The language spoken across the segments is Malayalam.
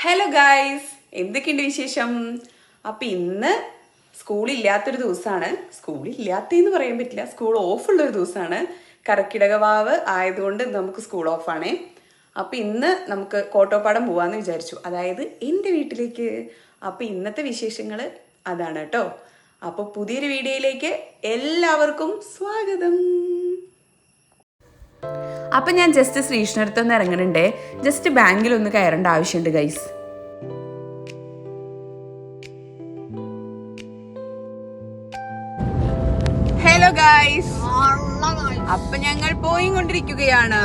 ഹലോ ഗായ്സ്, എന്തൊക്കെയുണ്ട് വിശേഷം? അപ്പം ഇന്ന് സ്കൂളില്ലാത്തൊരു ദിവസമാണ്. സ്കൂളില്ലാത്തതെന്ന് പറയാൻ പറ്റില്ല, സ്കൂൾ ഓഫുള്ളൊരു ദിവസമാണ്. കർക്കിടക വാവ് ആയതുകൊണ്ട് നമുക്ക് സ്കൂൾ ഓഫാണേ. അപ്പം ഇന്ന് നമുക്ക് കോട്ടോപ്പാടം പോവാന്ന് വിചാരിച്ചു, അതായത് എൻ്റെ വീട്ടിലേക്ക്. അപ്പം ഇന്നത്തെ വിശേഷങ്ങൾ അതാണ് കേട്ടോ. അപ്പോൾ പുതിയൊരു വീഡിയോയിലേക്ക് എല്ലാവർക്കും സ്വാഗതം. അപ്പം ഞാൻ ജസ്റ്റ് ശ്രീകൃഷ്ണടുത്തൊന്ന് ഇറങ്ങുന്നുണ്ട്. ജസ്റ്റ് ബാങ്കിലൊന്ന് കയറേണ്ട ആവശ്യമുണ്ട് ഗൈസ്. ഹലോ ഗൈസ്, അപ്പൊ ഞങ്ങൾ പോയിക്കൊണ്ടിരിക്കുകയാണ്.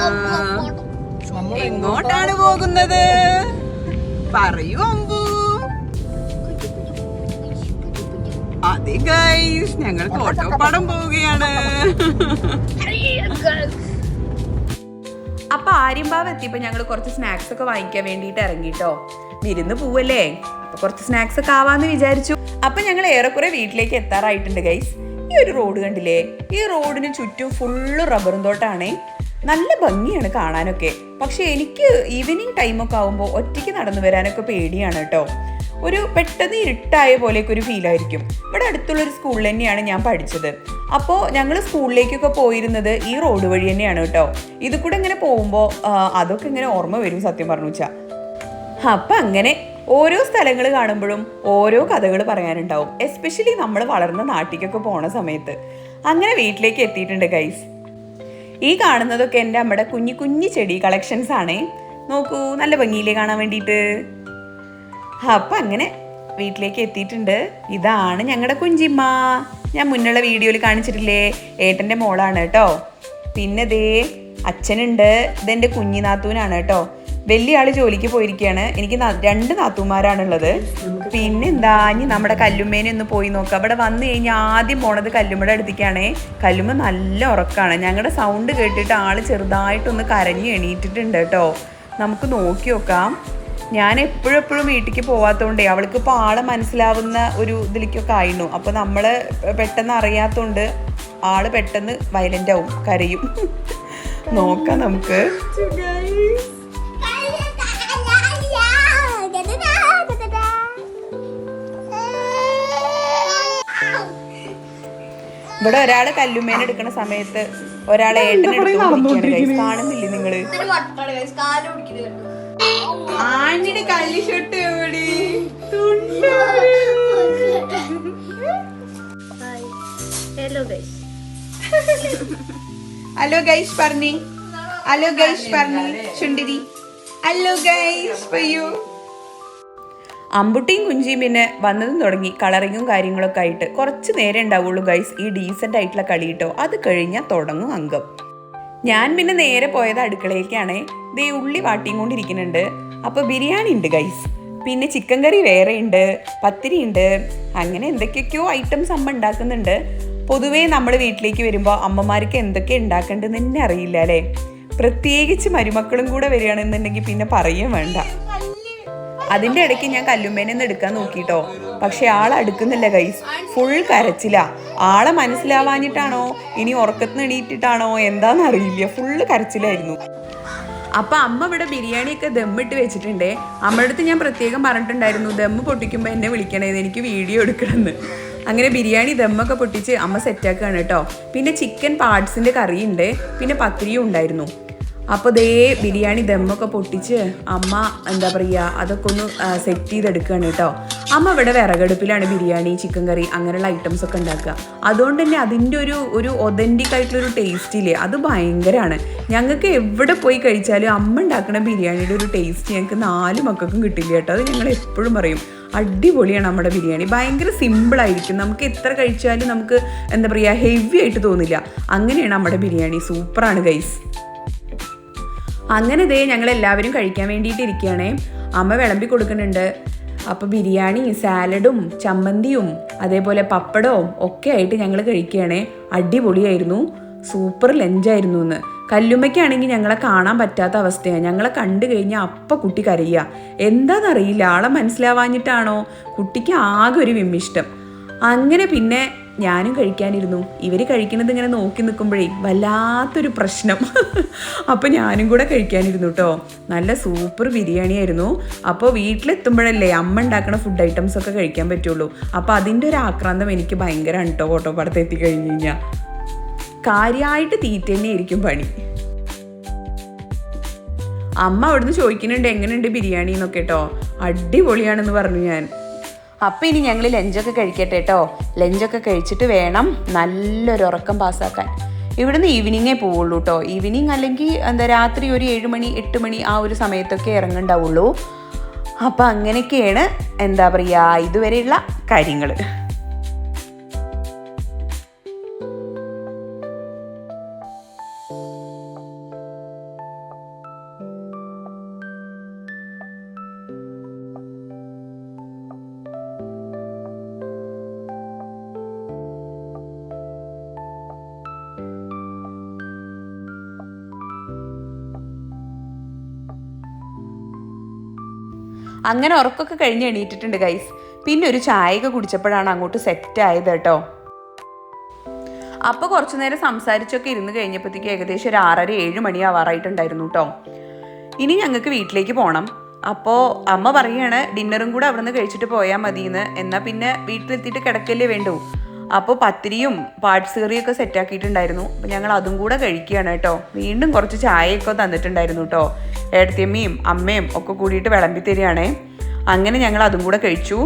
എങ്ങോട്ടാണ് പോകുന്നത്? പറയൂ അമ്പു. അതെ ഗൈസ്, ഞങ്ങൾ കോട്ടോപ്പാടം പോവുകയാണ്. അപ്പൊ ആര്യമ്പാവ് എത്തിയപ്പോ ഞങ്ങൾ കുറച്ച് സ്നാക്സ് ഒക്കെ വാങ്ങിക്കാൻ വേണ്ടിയിട്ട് ഇറങ്ങിട്ടോ. വിരുന്ന് പോവല്ലേ, അപ്പൊ കുറച്ച് സ്നാക്സ് ഒക്കെ ആവാന്ന് വിചാരിച്ചു. അപ്പൊ ഞങ്ങൾ ഏറെക്കുറെ വീട്ടിലേക്ക് എത്താറായിട്ടുണ്ട് ഗൈസ്. ഈ ഒരു റോഡ് കണ്ടില്ലേ? ഈ റോഡിന് ചുറ്റും ഫുള്ള് റബ്ബറും തോട്ടാണേ. നല്ല ഭംഗിയാണ് കാണാനൊക്കെ. പക്ഷെ എനിക്ക് ഈവനിങ് ടൈമൊക്കെ ആവുമ്പോൾ ഒറ്റയ്ക്ക് നടന്നു വരാനൊക്കെ പേടിയാണ് കേട്ടോ. ഒരു പെട്ടെന്ന് ഇരുട്ടായ പോലെയൊക്കെ ഒരു ഫീലായിരിക്കും. ഇവിടെ അടുത്തുള്ളൊരു സ്കൂളിൽ തന്നെയാണ് ഞാൻ പഠിച്ചത്. അപ്പോൾ ഞങ്ങൾ സ്കൂളിലേക്കൊക്കെ പോയിരുന്നത് ഈ റോഡ് വഴി തന്നെയാണ് കേട്ടോ. ഇത് കൂടെ ഇങ്ങനെ പോകുമ്പോൾ അതൊക്കെ ഇങ്ങനെ ഓർമ്മ വരും സത്യം പറഞ്ഞു വെച്ചാൽ. അപ്പം അങ്ങനെ ഓരോ സ്ഥലങ്ങൾ കാണുമ്പോഴും ഓരോ കഥകൾ പറയാനുണ്ടാവും, എസ്പെഷ്യലി നമ്മൾ വളർന്ന നാട്ടിലേക്കൊക്കെ പോണ സമയത്ത്. അങ്ങനെ വീട്ടിലേക്ക് എത്തിയിട്ടുണ്ട് ഗൈസ്. ഈ കാണുന്നതൊക്കെ എൻ്റെ അമ്മയുടെ കുഞ്ഞു കുഞ്ഞു ചെടി കളക്ഷൻസ് ആണേ. നോക്കൂ, നല്ല ഭംഗിയിലേ കാണാൻ വേണ്ടിയിട്ട്. അപ്പം അങ്ങനെ വീട്ടിലേക്ക് എത്തിയിട്ടുണ്ട്. ഇതാണ് ഞങ്ങളുടെ കുഞ്ചിമ്മ. ഞാൻ മുന്നുള്ള വീഡിയോയിൽ കാണിച്ചിട്ടില്ലേ, ഏട്ടൻ്റെ മോളാണ് കേട്ടോ. പിന്നെ ദേ അച്ഛനുണ്ട്. ഇതെൻ്റെ കുഞ്ഞി നാത്തൂനാണ് കേട്ടോ. വലിയ ആള് ജോലിക്ക് പോയിരിക്കുകയാണ്. എനിക്ക് 2 നാത്തൂമാരാണുള്ളത്. പിന്നെ എന്താ, ഇനി നമ്മുടെ കല്ലുമ്മേനെ ഒന്ന് പോയി നോക്കാം. അവിടെ വന്നു കഴിഞ്ഞാൽ ആദ്യം പോണത് കല്ലുമ്മയുടെ അടുത്തേക്കാണേ. കല്ലുമ്മ നല്ല ഉറക്കമാണ്. ഞങ്ങളുടെ സൗണ്ട് കേട്ടിട്ട് ആള് ചെറുതായിട്ടൊന്ന് കരഞ്ഞ് എണീറ്റിട്ടുണ്ട് കേട്ടോ. നമുക്ക് നോക്കി നോക്കാം. ഞാൻ എപ്പോഴും വീട്ടിലേക്ക് പോവാത്തതുകൊണ്ടേ അവൾക്ക് ഇപ്പോൾ ആളെ മനസ്സിലാവുന്ന ഒരു ഇതിലേക്കൊക്കെ ആയിരുന്നു. അപ്പോൾ നമ്മൾ പെട്ടെന്ന് അറിയാത്തതുകൊണ്ട് ആള് പെട്ടെന്ന് വയലൻ്റ് ആവും, കരയും. നോക്കാം നമുക്ക്. ഇവിടെ ഒരാള് കല്ലുമ്മേനെ എടുക്കുന്ന സമയത്ത് ഒരാളെ ഏട്ടനെടുത്ത് കാണുന്നില്ലേ നിങ്ങള്? ആഞ്ഞിയുടെ കല്ലി ഷൊട്ട് എവിടെ? ഹലോ ഗൈസ് പറഞ്ഞി, ഹലോ ഗൈസ് പറഞ്ഞി ചുണ്ടിരി, ഹലോ ഗൈസ് പറയൂ. അമ്പുട്ടിയും കുഞ്ചിയും പിന്നെ വന്നതും തുടങ്ങി കളറിങ്ങും കാര്യങ്ങളൊക്കെ ആയിട്ട്. കുറച്ച് നേരം ഉണ്ടാവുള്ളൂ ഗൈസ് ഈ ഡീസൻ്റ് ആയിട്ടുള്ള കളി കേട്ടോ. അത് കഴിഞ്ഞാൽ തുടങ്ങും അംഗം. ഞാൻ പിന്നെ നേരെ പോയത് അടുക്കളയിലേക്കാണേ. ദേ ഉള്ളി വാട്ടിയും കൊണ്ടിരിക്കുന്നുണ്ട്. അപ്പോൾ ബിരിയാണി ഉണ്ട് ഗൈസ്, പിന്നെ ചിക്കൻ കറി വേറെ ഉണ്ട്, പത്തിരി ഉണ്ട്, അങ്ങനെ എന്തൊക്കെയൊക്കെയോ ഐറ്റംസ് അമ്മ ഉണ്ടാക്കുന്നുണ്ട്. പൊതുവേ നമ്മൾ വീട്ടിലേക്ക് വരുമ്പോൾ അമ്മമാർക്ക് എന്തൊക്കെ ഉണ്ടാക്കേണ്ടതെന്ന് തന്നെ അറിയില്ല അല്ലേ. പ്രത്യേകിച്ച് മരുമക്കളും കൂടെ വരികയാണെന്നുണ്ടെങ്കിൽ പിന്നെ പറയുകയും വേണ്ട. അതിൻ്റെ ഇടയ്ക്ക് ഞാൻ കല്ലുമ്മേനെ ഒന്ന് എടുക്കാൻ നോക്കിട്ടോ. പക്ഷെ ആളെ എടുക്കുന്നില്ല ഗൈസ്, ഫുൾ കരച്ചില്ല. ആളെ മനസ്സിലാവാഞ്ഞിട്ടാണോ ഇനി ഉറക്കത്തിന് എണീറ്റിട്ടാണോ എന്താണെന്ന് അറിയില്ല, ഫുള്ള് കരച്ചിലായിരുന്നു. അപ്പം അമ്മ ഇവിടെ ബിരിയാണിയൊക്കെ ദമ്മിട്ട് വെച്ചിട്ടുണ്ടേ. അമ്മയുടെ അടുത്ത് ഞാൻ പ്രത്യേകം പറഞ്ഞിട്ടുണ്ടായിരുന്നു, ദമ്മ് പൊട്ടിക്കുമ്പോൾ എന്നെ വിളിക്കണേന്ന്, എനിക്ക് വീഡിയോ എടുക്കണമെന്ന്. അങ്ങനെ ബിരിയാണി ദമ്മൊക്കെ പൊട്ടിച്ച് അമ്മ സെറ്റാക്കുകയാണ് കേട്ടോ. പിന്നെ ചിക്കൻ പാർട്സിൻ്റെ കറിയുണ്ട്, പിന്നെ പത്തിരിയും ഉണ്ടായിരുന്നു. അപ്പോൾ ദേ ബിരിയാണി ദമ്മൊക്കെ പൊട്ടിച്ച് അമ്മ എന്താ പറയുക അതൊക്കെ ഒന്ന് സെറ്റ് ചെയ്തെടുക്കുകയാണ് കേട്ടോ. അമ്മ ഇവിടെ വിറകടുപ്പിലാണ് ബിരിയാണി, ചിക്കൻ കറി അങ്ങനെയുള്ള ഐറ്റംസ് ഒക്കെ ഉണ്ടാക്കുക. അതുകൊണ്ട് തന്നെ അതിൻ്റെ ഒരു ഒതൻറ്റിക് ആയിട്ടുള്ളൊരു ടേസ്റ്റ് ഇല്ലേ, അത് ഭയങ്കരമാണ്. ഞങ്ങൾക്ക് എവിടെ പോയി കഴിച്ചാലും അമ്മ ഉണ്ടാക്കുന്ന ബിരിയാണിയുടെ ഒരു ടേസ്റ്റ് ഞങ്ങൾക്ക് 4 മക്കൾക്കും കിട്ടില്ല കേട്ടോ. അത് ഞങ്ങൾ എപ്പോഴും പറയും. അടിപൊളിയാണ് നമ്മുടെ ബിരിയാണി, ഭയങ്കര സിമ്പിളായിരിക്കും. നമുക്ക് എത്ര കഴിച്ചാലും നമുക്ക് എന്താ പറയുക ഹെവി ആയിട്ട് തോന്നില്ല. അങ്ങനെയാണ് നമ്മുടെ ബിരിയാണി, സൂപ്പറാണ് ഗൈസ്. അങ്ങനെ ദേ ഞങ്ങളെല്ലാവരും കഴിക്കാൻ വേണ്ടിയിട്ട് ഇരിക്കുകയാണേ. അമ്മ വിളമ്പി കൊടുക്കുന്നുണ്ട്. അപ്പോൾ ബിരിയാണി, സാലഡും ചമ്മന്തിയും അതേപോലെ പപ്പടവും ഒക്കെ ആയിട്ട് ഞങ്ങൾ കഴിക്കുകയാണേ. അടിപൊളിയായിരുന്നു, സൂപ്പർ ലഞ്ചായിരുന്നു എന്ന്. കല്ലുമ്മയ്ക്കാണെങ്കിൽ ഞങ്ങളെ കാണാൻ പറ്റാത്ത അവസ്ഥയാണ്. ഞങ്ങളെ കണ്ടു കഴിഞ്ഞാൽ അപ്പം കുട്ടി കരയുക. എന്താണെന്നറിയില്ല, ആളെ മനസ്സിലാവാഞ്ഞിട്ടാണോ കുട്ടിക്ക് ആകെ ഒരു വിമ്മിഷ്ടം. അങ്ങനെ പിന്നെ ഞാനും കഴിക്കാനിരുന്നു. ഇവർ കഴിക്കുന്നത് ഇങ്ങനെ നോക്കി നിൽക്കുമ്പോഴേ വല്ലാത്തൊരു പ്രശ്നം. അപ്പോൾ ഞാനും കൂടെ കഴിക്കാനിരുന്നു കേട്ടോ. നല്ല സൂപ്പർ ബിരിയാണി ആയിരുന്നു. അപ്പോൾ വീട്ടിലെത്തുമ്പോഴല്ലേ അമ്മ ഉണ്ടാക്കുന്ന ഫുഡ് ഐറ്റംസ് ഒക്കെ കഴിക്കാൻ പറ്റുള്ളൂ. അപ്പോൾ അതിൻ്റെ ഒരു ആക്രാന്തം എനിക്ക് ഭയങ്കരമാണ് കേട്ടോ. കോട്ടോപ്പാടത്ത് എത്തിക്കഴിഞ്ഞ് കഴിഞ്ഞാൽ കാര്യമായിട്ട് തീറ്റ തന്നെയായിരിക്കും പണി. അമ്മ അവിടുന്ന് ചോദിക്കുന്നുണ്ട് എങ്ങനെയുണ്ട് ബിരിയാണി എന്നൊക്കെ കേട്ടോ. അടിപൊളിയാണെന്ന് പറഞ്ഞു ഞാൻ. അപ്പം ഇനി ഞങ്ങൾ ലഞ്ചൊക്കെ കഴിക്കട്ടെ കേട്ടോ. ലഞ്ചൊക്കെ കഴിച്ചിട്ട് വേണം നല്ലൊരു ഉറക്കം പാസ്സാക്കാൻ. ഇവിടുന്ന് ഈവനിങ്ങേ പോവുള്ളൂ കേട്ടോ. ഈവനിങ് അല്ലെങ്കിൽ രാത്രി ഒരു 7 മണി 8 മണി ആ ഒരു സമയത്തൊക്കെ ഇറങ്ങുന്നുണ്ടാവുള്ളൂ. അപ്പം അങ്ങനെയൊക്കെയാണ് ഇതുവരെയുള്ള കാര്യങ്ങൾ. അങ്ങനെ ഉറക്കമൊക്കെ കഴിഞ്ഞ് എണീറ്റിട്ടുണ്ട് ഗൈസ്. പിന്നെ ഒരു ചായയൊക്കെ കുടിച്ചപ്പോഴാണ് അങ്ങോട്ട് സെറ്റായത് കേട്ടോ. അപ്പോൾ കുറച്ചു നേരം സംസാരിച്ചൊക്കെ ഇരുന്ന് കഴിഞ്ഞപ്പോഴത്തേക്ക് ഏകദേശം ഒരു 6:30-7 മണി ആവാറായിട്ടുണ്ടായിരുന്നു കേട്ടോ. ഇനി ഞങ്ങൾക്ക് വീട്ടിലേക്ക് പോകണം. അപ്പോൾ അമ്മ പറയുകയാണ് ഡിന്നറും കൂടെ അവിടെ നിന്ന് കഴിച്ചിട്ട് പോയാൽ മതിയെന്ന്. എന്നാൽ പിന്നെ വീട്ടിലെത്തിയിട്ട് കിടക്കല്ലേ വേണ്ടൂ. അപ്പോൾ പത്തിരിയും പാർട്സ് കറിയൊക്കെ സെറ്റാക്കിയിട്ടുണ്ടായിരുന്നു. അപ്പോൾ ഞങ്ങൾ അതും കൂടെ കഴിക്കുകയാണ് കേട്ടോ. വീണ്ടും കുറച്ച് ചായയൊക്കെ തന്നിട്ടുണ്ടായിരുന്നു കേട്ടോ. ഏടത്തിയമ്മയും അമ്മയും ഒക്കെ കൂടിയിട്ട് വിളമ്പി തരികയാണേ. അങ്ങനെ ഞങ്ങൾ അതും കൂടെ കഴിച്ചു.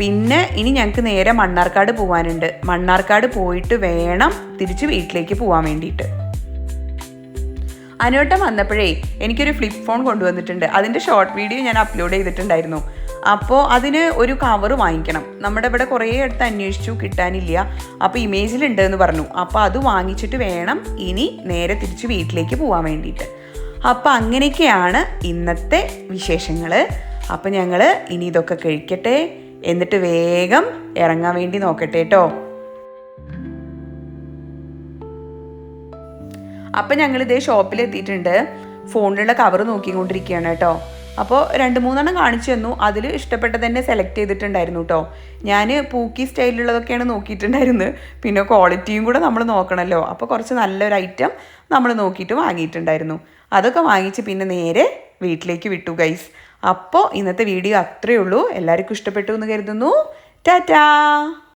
പിന്നെ ഇനി ഞങ്ങൾക്ക് നേരെ മണ്ണാർക്കാട് പോകാനുണ്ട്. മണ്ണാർക്കാട് പോയിട്ട് വേണം തിരിച്ച് വീട്ടിലേക്ക് പോകാൻ വേണ്ടിയിട്ട്. അനുവട്ടം വന്നപ്പോഴേ എനിക്കൊരു ഫ്ലിപ്പ് ഫോൺ കൊണ്ടുവന്നിട്ടുണ്ട്. അതിൻ്റെ ഷോർട്ട് വീഡിയോ ഞാൻ അപ്ലോഡ് ചെയ്തിട്ടുണ്ടായിരുന്നു. അപ്പോൾ അതിന് ഒരു കവർ വാങ്ങിക്കണം. നമ്മുടെ ഇവിടെ കുറേ അടുത്ത് അന്വേഷിച്ചു, കിട്ടാനില്ല. അപ്പോൾ ഇമേജിലുണ്ട് എന്ന് പറഞ്ഞു. അപ്പോൾ അത് വാങ്ങിച്ചിട്ട് വേണം ഇനി നേരെ തിരിച്ച് വീട്ടിലേക്ക് പോകാൻ വേണ്ടിയിട്ട്. അപ്പോൾ അങ്ങനെയൊക്കെയാണ് ഇന്നത്തെ വിശേഷങ്ങൾ. അപ്പോൾ ഞങ്ങൾ ഇനി ഇതൊക്കെ കഴിക്കട്ടെ, എന്നിട്ട് വേഗം ഇറങ്ങാൻ വേണ്ടി നോക്കട്ടെ കേട്ടോ. അപ്പം ഞങ്ങളിതേ ഷോപ്പിലെത്തിയിട്ടുണ്ട്. ഫോണിലുള്ള കവർ നോക്കിക്കൊണ്ടിരിക്കുകയാണ് കേട്ടോ. അപ്പോൾ 2-3 കാണിച്ചു തന്നു. അതിൽ ഇഷ്ടപ്പെട്ടത് തന്നെ സെലക്ട് ചെയ്തിട്ടുണ്ടായിരുന്നു കേട്ടോ. ഞാൻ പൂക്കി സ്റ്റൈലിലുള്ളതൊക്കെയാണ് നോക്കിയിട്ടുണ്ടായിരുന്നത്. പിന്നെ ക്വാളിറ്റിയും കൂടെ നമ്മൾ നോക്കണമല്ലോ. അപ്പോൾ കുറച്ച് നല്ലൊരു ഐറ്റം നമ്മൾ നോക്കിയിട്ട് വാങ്ങിയിട്ടുണ്ടായിരുന്നു. അതൊക്കെ വാങ്ങിച്ച് പിന്നെ നേരെ വീട്ടിലേക്ക് വിട്ടു ഗൈസ്. അപ്പോൾ ഇന്നത്തെ വീഡിയോ അത്രയേ ഉള്ളൂ. എല്ലാവർക്കും ഇഷ്ടപ്പെട്ടു എന്ന് കരുതുന്നു. ടാറ്റാ.